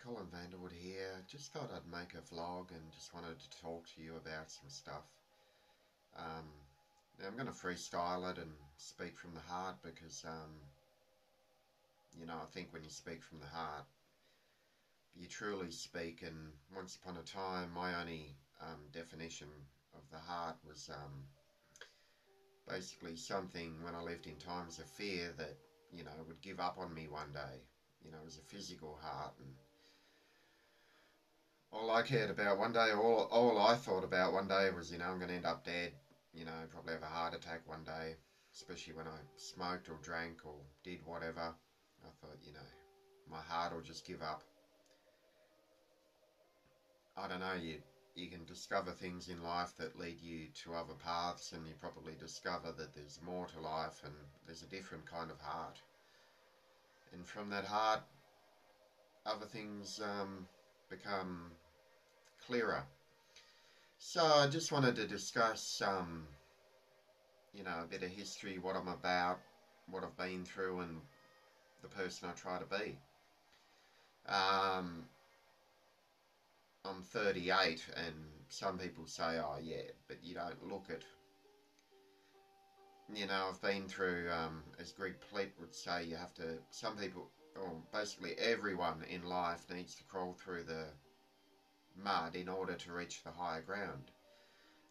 Colin Vanderwood here. Just thought I'd make a vlog and just wanted to talk to you about some stuff. Now I'm going to freestyle it and speak from the heart because, I think when you speak from the heart, you truly speak. And once upon a time, my only definition of the heart was basically something when I lived in times of fear that, would give up on me one day. It was a physical heart, and all I cared about one day, all I thought about one day was, I'm going to end up dead, probably have a heart attack one day, especially when I smoked or drank or did whatever. I thought, my heart will just give up. I don't know, you can discover things in life that lead you to other paths, and you probably discover that there's more to life and there's a different kind of heart. And from that heart, other things become clearer. So I just wanted to discuss, a bit of history, what I'm about, what I've been through, and the person I try to be. I'm 38, and some people say, oh yeah, but you don't look it. I've been through, as Greg Pleat would say, you have to, some people, or basically everyone in life needs to crawl through the mud in order to reach the higher ground.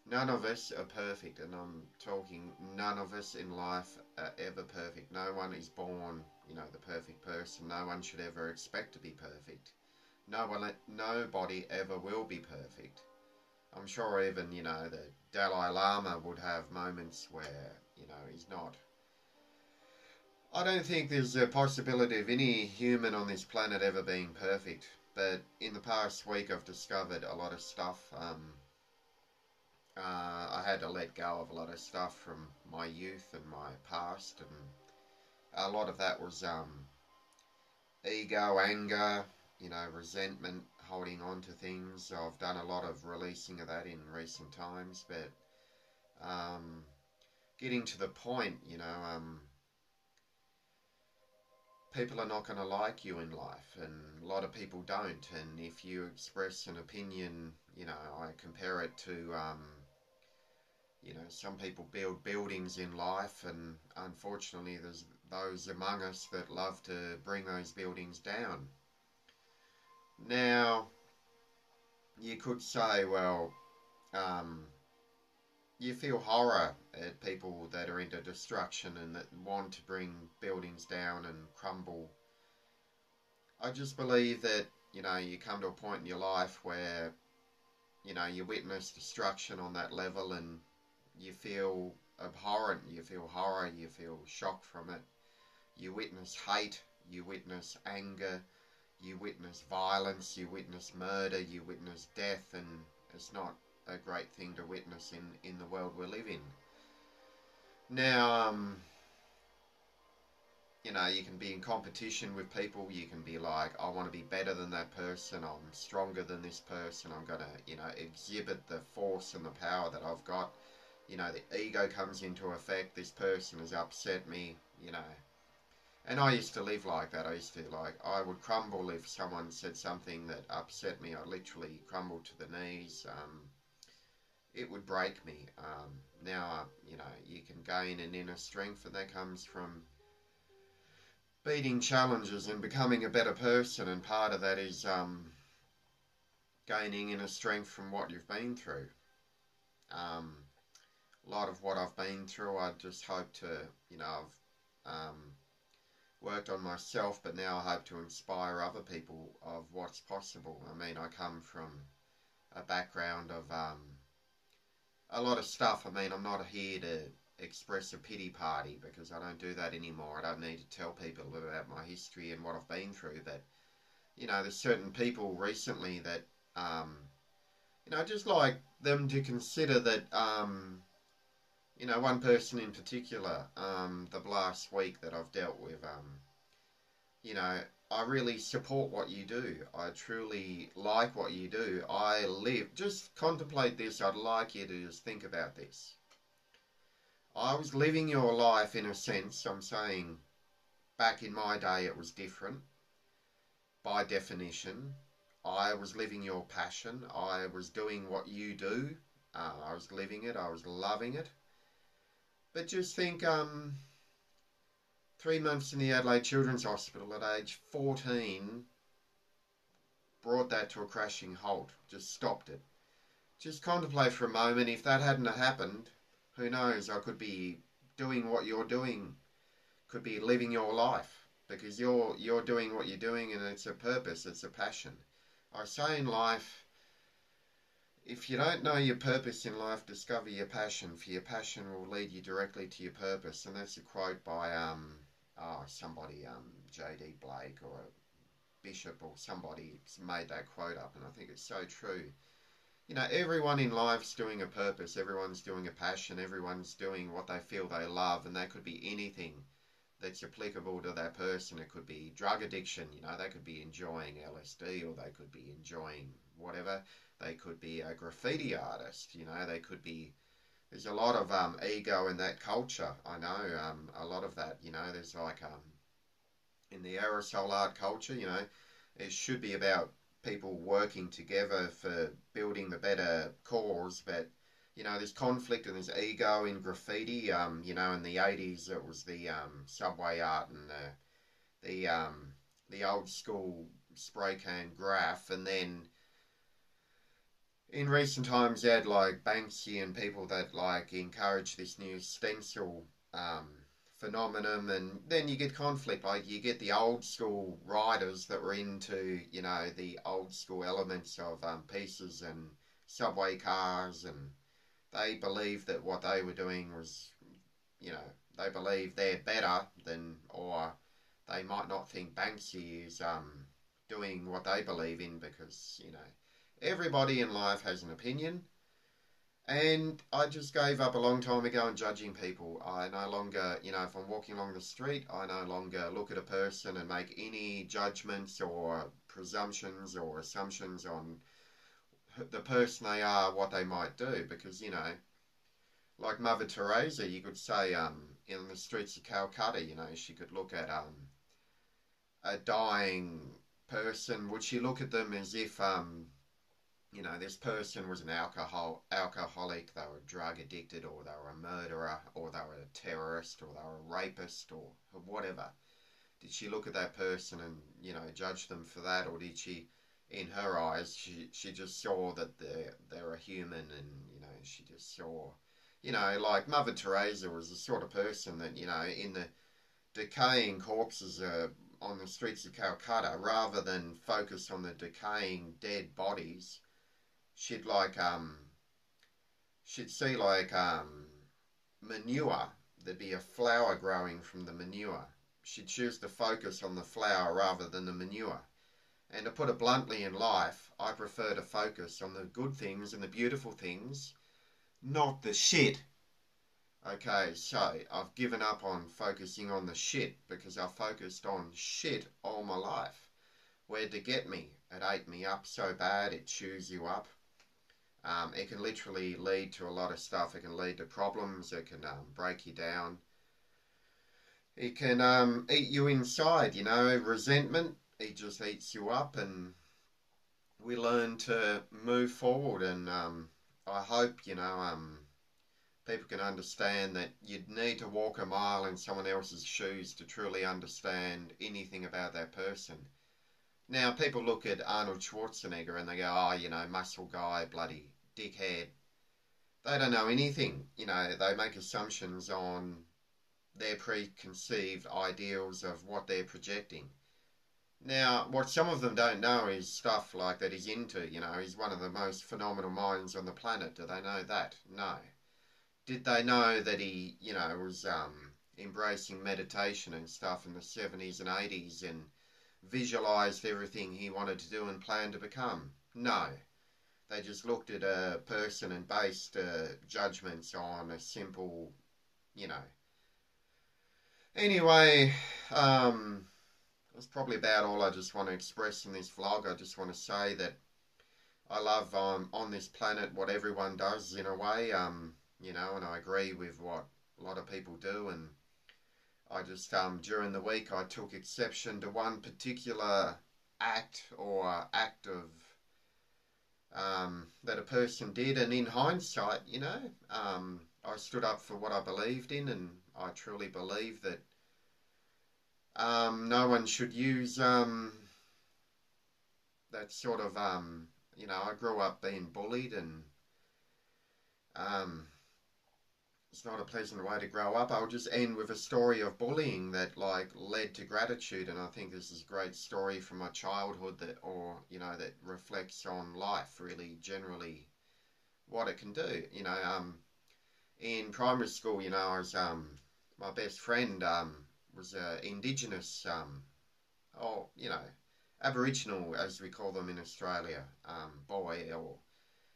None of us are perfect, and I'm talking none of us in life are ever perfect. No one is born, the perfect person. No one should ever expect to be perfect. Nobody ever will be perfect. I'm sure even, the Dalai Lama would have moments where, he's not. I don't think there's a possibility of any human on this planet ever being perfect. But in the past week I've discovered a lot of stuff. I had to let go of a lot of stuff from my youth and my past. And a lot of that was ego, anger, resentment, holding on to things. I've done a lot of releasing of that in recent times, but getting to the point, people are not going to like you in life, and a lot of people don't. And if you express an opinion, I compare it to, some people build buildings in life, and unfortunately there's those among us that love to bring those buildings down. Now, you could say, well, you feel horror at people that are into destruction and that want to bring buildings down and crumble. I just believe that, you come to a point in your life where, you witness destruction on that level and you feel abhorrent, you feel horror, you feel shock from it. You witness hate, you witness anger, you witness violence, you witness murder, you witness death, and it's not a great thing to witness in the world we live in. Now, you can be in competition with people. You can be like, I want to be better than that person, I'm stronger than this person, I'm going to, exhibit the force and the power that I've got. The ego comes into effect, this person has upset me, And I used to live like that. I would crumble if someone said something that upset me. I'd literally crumble to the knees. It would break me. Now, you can gain an inner strength, and that comes from beating challenges and becoming a better person. And part of that is gaining inner strength from what you've been through. A lot of what I've been through, I just hope to, I've worked on myself, but now I hope to inspire other people of what's possible. I mean, I come from a background of a lot of stuff. I mean, I'm not here to express a pity party because I don't do that anymore. I don't need to tell people about my history and what I've been through. But, there's certain people recently that, just like them to consider that, one person in particular, the last week that I've dealt with, I really support what you do. I truly like what you do. Just contemplate this. I'd like you to just think about this. I was living your life in a sense. I'm saying back in my day it was different. by definition, I was living your passion. I was doing what you do. I was living it. I was loving it. But just think, 3 months in the Adelaide Children's Hospital at age 14 brought that to a crashing halt. Just stopped it. Just contemplate for a moment. If that hadn't happened, who knows? I could be doing what you're doing. Could be living your life, because you're doing what you're doing, and it's a purpose. It's a passion. I say in life, if you don't know your purpose in life, discover your passion, for your passion will lead you directly to your purpose. And that's a quote by somebody, J.D. Blake or a bishop or somebody made that quote up, and I think it's so true. You know, everyone in life's doing a purpose, everyone's doing a passion, everyone's doing what they feel they love, and that could be anything that's applicable to that person. It could be drug addiction, you know, they could be enjoying LSD, or they could be enjoying whatever. They could be a graffiti artist, you know, they could be, there's a lot of ego in that culture, I know, a lot of that, you know, there's like, in the aerosol art culture, you know, it should be about people working together for building the better cause, but you know, there's conflict and there's ego in graffiti. You know, in the 80s it was the subway art and the old school spray can graph, and then in recent times you had like Banksy and people that like encourage this new stencil phenomenon, and then you get conflict. Like you get the old school writers that were into, you know, the old school elements of pieces and subway cars, and they believed that what they were doing was, you know, they believe they're better than, or they might not think Banksy is doing what they believe in, because, you know, everybody in life has an opinion. And I just gave up a long time ago on judging people. I no longer, you know, if I'm walking along the street, I no longer look at a person and make any judgments or presumptions or assumptions on the person they are, what they might do. Because, you know, like Mother Teresa, you could say, in the streets of Calcutta, you know, she could look at a dying person. Would she look at them as if, you know, this person was an alcoholic, they were drug addicted, or they were a murderer, or they were a terrorist, or they were a rapist, or whatever? Did she look at that person and, you know, judge them for that, or did she, in her eyes, she just saw that they're a human, and, you know, she just saw, you know, like Mother Teresa was the sort of person that, you know, in the decaying corpses on the streets of Calcutta, rather than focus on the decaying dead bodies, she'd like she'd see like manure. There'd be a flower growing from the manure. She'd choose to focus on the flower rather than the manure. And to put it bluntly, in life, I prefer to focus on the good things and the beautiful things, not the shit. Okay, so I've given up on focusing on the shit, because I focused on shit all my life. Where'd it get me? It ate me up so bad, it chews you up. It can literally lead to a lot of stuff. It can lead to problems. It can break you down. It can eat you inside, you know. Resentment, it just eats you up, and we learn to move forward. And I hope, you know, people can understand that you'd need to walk a mile in someone else's shoes to truly understand anything about that person. Now, people look at Arnold Schwarzenegger and they go, oh, you know, muscle guy, bloody dickhead. They don't know anything. You know, they make assumptions on their preconceived ideals of what they're projecting. Now, what some of them don't know is stuff like that he's into. You know, he's one of the most phenomenal minds on the planet. Do they know that? No. Did they know that he, you know, was embracing meditation and stuff in the 70s and 80s and visualised everything he wanted to do and planned to become? No. They just looked at a person and based judgments on a simple, you know. Anyway, that's probably about all I just want to express in this vlog. I just want to say that I love on this planet what everyone does in a way, you know, and I agree with what a lot of people do. And I just, during the week, I took exception to one particular act of that a person did, and in hindsight, I stood up for what I believed in, and I truly believe that no one should use that sort of I grew up being bullied, and um, it's not a pleasant way to grow up. I'll just end with a story of bullying that led to gratitude, and I think this is a great story from my childhood that reflects on life really generally what it can do. In primary school, I was my best friend was a indigenous or Aboriginal, as we call them in Australia, boy, or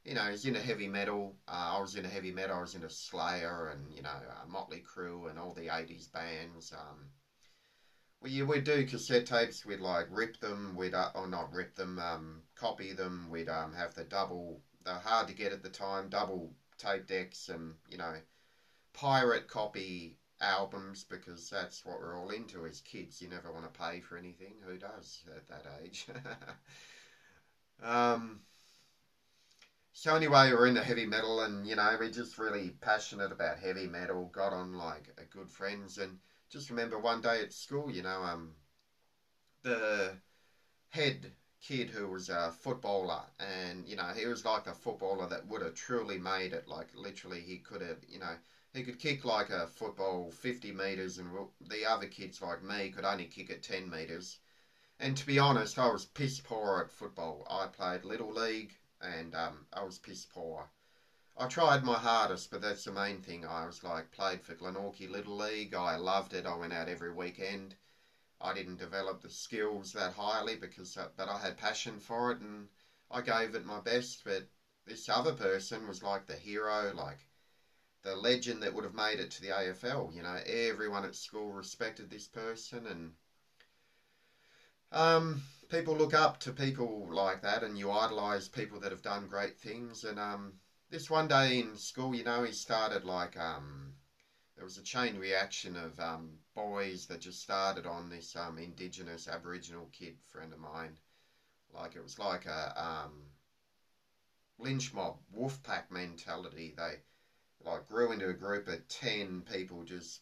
he's into heavy metal. I was into heavy metal. I was into Slayer and Motley Crue and all the '80s bands. We'd do cassette tapes. We'd rip them. Or not rip them. Copy them. We'd have they're hard to get at the time, double tape decks, and pirate copy albums, because that's what we're all into as kids. You never want to pay for anything. Who does at that age? So anyway, we're into heavy metal, and we're just really passionate about heavy metal. Got on a good friends, and just remember one day at school, the head kid who was a footballer, and he was like a footballer that would have truly made it. Literally, he could have, he could kick like a football 50 metres, and the other kids like me could only kick it 10 metres. And to be honest, I was piss poor at football. I played Little League, and I was piss poor. I tried my hardest, but that's the main thing. I was played for Glenorchy Little League. I loved it. I went out every weekend. I didn't develop the skills that highly but I had passion for it, and I gave it my best. But this other person was like the hero, the legend that would have made it to the AFL. Everyone at school respected this person, and people look up to people like that, and you idolise people that have done great things. And this one day in school, he started there was a chain reaction of boys that just started on this indigenous Aboriginal kid friend of mine. It was like a lynch mob, wolf pack mentality. They grew into a group of 10 people, just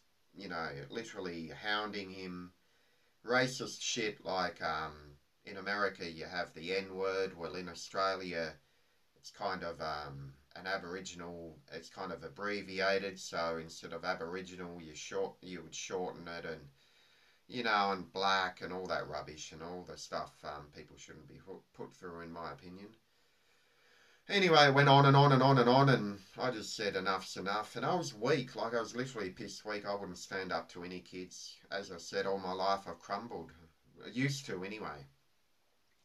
literally hounding him. Racist shit in America you have the N-word. Well, in Australia it's kind of an Aboriginal, it's kind of abbreviated, so instead of Aboriginal you would shorten it, and and black and all that rubbish and all the stuff people shouldn't be put through, in my opinion. Anyway, it went on and on and on and on, and I just said enough's enough. And I was weak, I was literally pissed weak. I wouldn't stand up to any kids. As I said, all my life I've crumbled. Used to, anyway.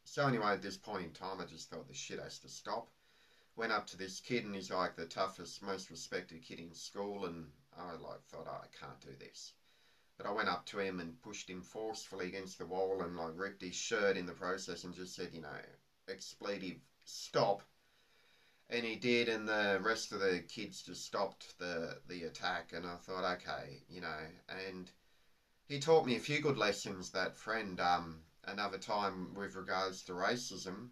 So anyway, at this point in time, I just thought this shit has to stop. Went up to this kid, and he's the toughest, most respected kid in school, and I thought, oh, I can't do this. But I went up to him and pushed him forcefully against the wall, and ripped his shirt in the process, and just said, expletive, stop. And he did, and the rest of the kids just stopped the attack, and I thought, okay, and he taught me a few good lessons, that friend. Another time with regards to racism,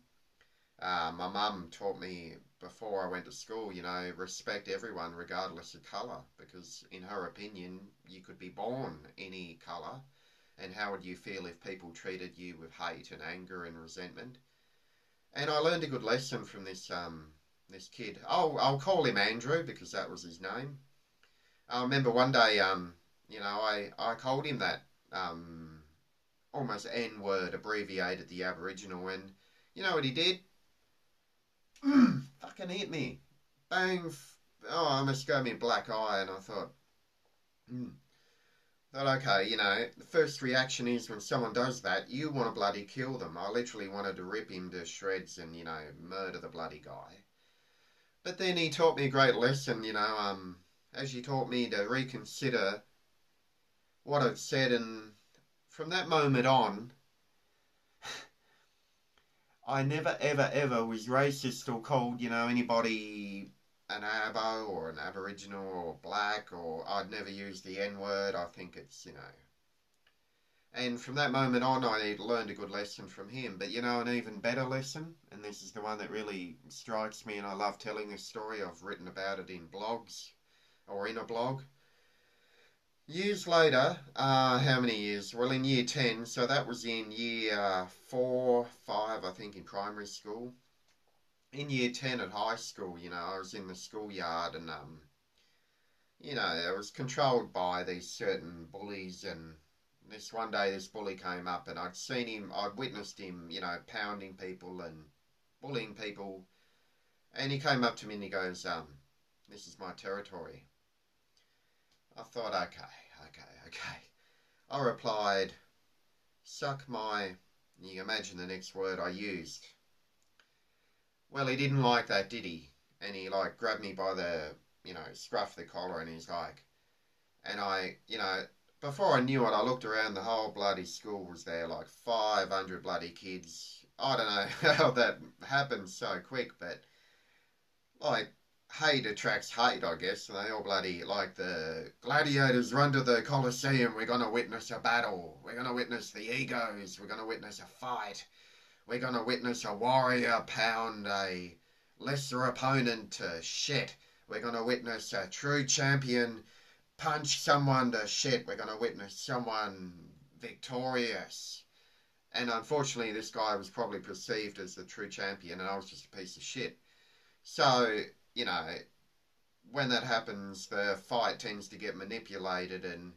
my mum taught me before I went to school, respect everyone regardless of colour, because in her opinion, you could be born any colour, and how would you feel if people treated you with hate and anger and resentment? And I learned a good lesson from this kid. I'll call him Andrew, because that was his name. I remember one day, I called him that almost N-word, abbreviated the Aboriginal, and you know what he did? Fucking hit me. Bang. Oh, I almost gave me a black eye, and I thought, okay, the first reaction is when someone does that, you want to bloody kill them. I literally wanted to rip him to shreds and, murder the bloody guy. But then he taught me a great lesson, as he taught me to reconsider what I'd said, and from that moment on, I never, ever, ever was racist or called, anybody an Abo or an Aboriginal or black, or I'd never used the N-word. I think it's, And from that moment on, I learned a good lesson from him. But, you know, an even better lesson, and this is the one that really strikes me, and I love telling this story. I've written about it in blogs, or in a blog. Years later, how many years? Well, in year 10, so that was in year 4, 5, I think, in primary school. In year 10 at high school, you know, I was in the schoolyard and, you know, I was controlled by these certain bullies. And this one day, this bully came up and I'd seen him, I'd witnessed him, you know, pounding people and bullying people. And he came up to me and he goes, this is my territory. I thought, okay. I replied, suck my... You can imagine the next word I used. Well, he didn't like that, did he? And he, like, grabbed me by the, you know, scruff of the collar and he's like... And I, you know, before I knew it, I looked around, the whole bloody school was there, like 500 bloody kids. I don't know how that happened so quick, but, like... hate attracts hate, I guess. And they all bloody, like the Gladiators run to the Colosseum. We're going to witness a battle. We're going to witness the egos. We're going to witness a fight. We're going to witness a warrior pound a lesser opponent to shit. We're going to witness a true champion punch someone to shit. We're going to witness someone victorious. And unfortunately, this guy was probably perceived as the true champion, and I was just a piece of shit. So... you know, when that happens, the fight tends to get manipulated and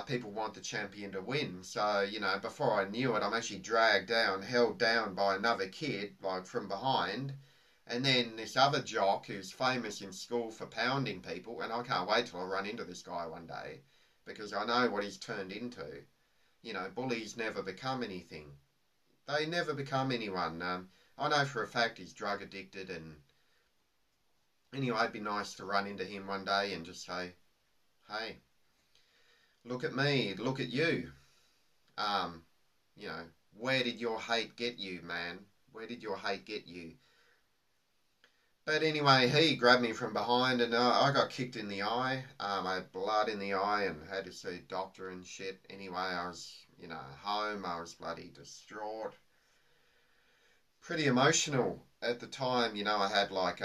people want the champion to win. So, you know, before I knew it, I'm actually dragged down, held down by another kid, like from behind. And then this other jock who's famous in school for pounding people. And I can't wait till I run into this guy one day because I know what he's turned into. You know, bullies never become anything. They never become anyone. I know for a fact he's drug addicted and... Anyway, it'd be nice to run into him one day and just say, hey, look at me, look at you. You know, where did your hate get you, man? Where did your hate get you? But anyway, he grabbed me from behind and I got kicked in the eye. I had blood in the eye and had to see a doctor and shit. Anyway, I was, you know, home. I was bloody distraught. Pretty emotional at the time. You know, I had like,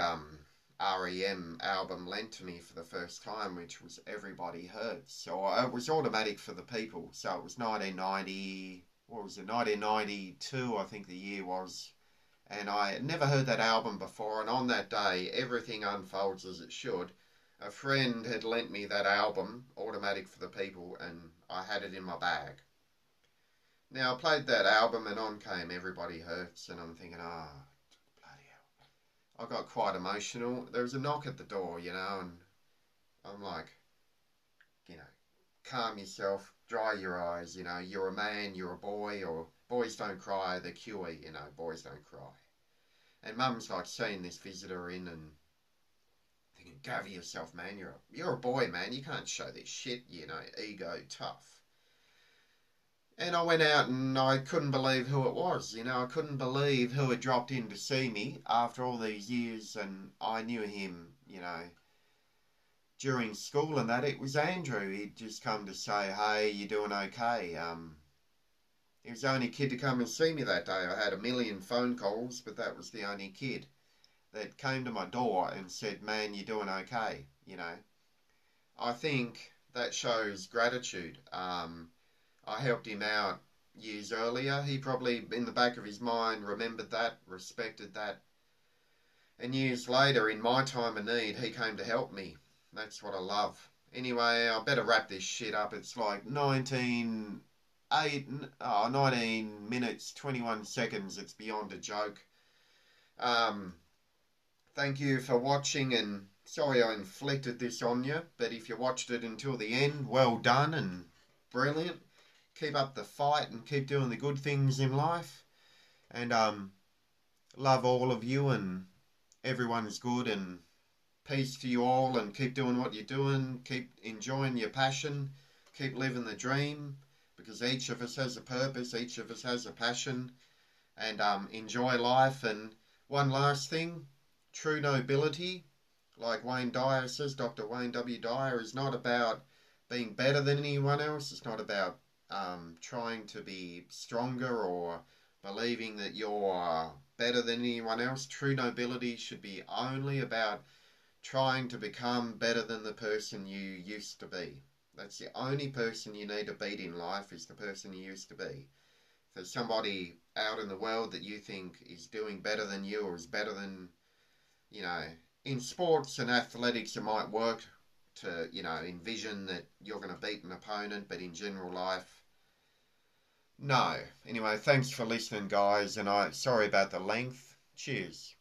REM album lent to me for the first time, which was Everybody Hurts. So it was automatic for the people. So it was 1990, what was it, 1992 I think the year was. And I had never heard that album before, and on that day, everything unfolds as it should. A friend had lent me that album, Automatic for the People, and I had it in my bag. Now I played that album and on came Everybody Hurts, and I'm thinking, I got quite emotional. There was a knock at the door, you know, and I'm like, you know, calm yourself, dry your eyes, you know, you're a man, you're a boy, or boys don't cry, they're QE, you know, boys don't cry. And Mum's like seeing this visitor in and thinking, gather yourself, man, you're a boy, man, you can't show this shit, you know, ego, tough. And I went out and I couldn't believe who it was, you know, I couldn't believe who had dropped in to see me after all these years, and I knew him, you know, during school and that. It was Andrew. He'd just come to say, hey, you doing okay? He was the only kid to come and see me that day. I had a million phone calls, but that was the only kid that came to my door and said, man, you doing okay, you know. I think that shows gratitude. I helped him out years earlier. He probably, in the back of his mind, remembered that, respected that. And years later, in my time of need, he came to help me. That's what I love. Anyway, I better wrap this shit up. It's like 19 minutes, 21 seconds. It's beyond a joke. Thank you for watching, and sorry I inflicted this on you, but if you watched it until the end, well done and brilliant. Keep up the fight and keep doing the good things in life. And love all of you, and everyone's good, and peace to you all, and keep doing what you're doing. Keep enjoying your passion. Keep living the dream, because each of us has a purpose. Each of us has a passion. And enjoy life. And one last thing, true nobility, like Wayne Dyer says, Dr. Wayne W. Dyer, is not about being better than anyone else. It's not about trying to be stronger or believing that you're better than anyone else. True nobility should be only about trying to become better than the person you used to be. That's the only person you need to beat in life, is the person you used to be. If there's somebody out in the world that you think is doing better than you or is better than, you know, in sports and athletics it might work to, envision that you're going to beat an opponent, but in general life, no. Anyway, thanks for listening, guys, and sorry about the length. Cheers.